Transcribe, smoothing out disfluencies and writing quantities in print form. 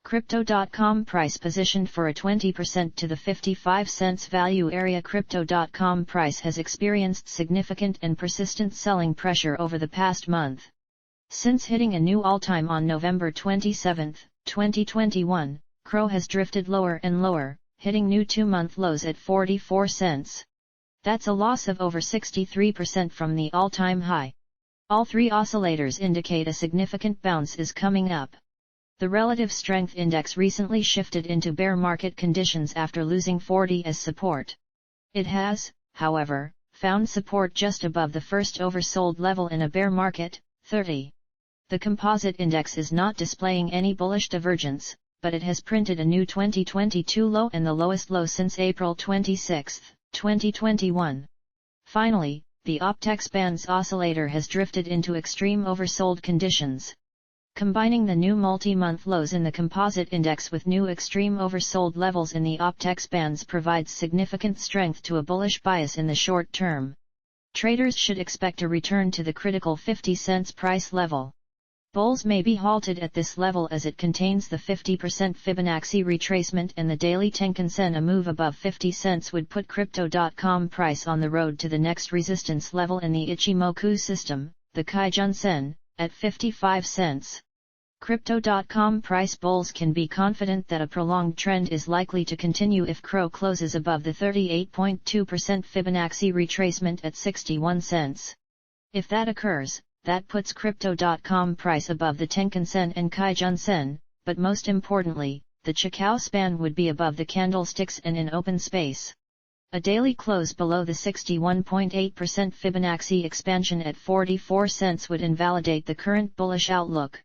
Crypto.com price positioned for a 20% to the 55 cents value area. Crypto.com price has experienced significant and persistent selling pressure over the past month. Since hitting a new all-time on November 27, 2021, CRO has drifted lower and lower, hitting new 2-month lows at 44 cents. That's a loss of over 63% from the all-time high. All three oscillators indicate a significant bounce is coming up. The relative strength index recently shifted into bear market conditions after losing 40 as support. It has, however, found support just above the first oversold level in a bear market, 30. The composite index is not displaying any bullish divergence, but it has printed a new 2022 low and the lowest low since April 26, 2021. Finally, the Optex bands oscillator has drifted into extreme oversold conditions. Combining the new multi-month lows in the composite index with new extreme oversold levels in the Optex bands provides significant strength to a bullish bias in the short term. Traders should expect a return to the critical 50 cents price level. Bulls may be halted at this level as it contains the 50% Fibonacci retracement, and the daily Tenkan-sen. A move above 50 cents would put Crypto.com price on the road to the next resistance level in the Ichimoku system, the Kijun-sen, at 55 cents. Crypto.com price bulls can be confident that a prolonged trend is likely to continue if CRO closes above the 38.2% Fibonacci retracement at 61 cents. If that occurs, that puts Crypto.com price above the Tenkan-sen and Kijun-sen, but most importantly, the Chikou span would be above the candlesticks and in open space. A daily close below the 61.8% Fibonacci expansion at 44 cents would invalidate the current bullish outlook.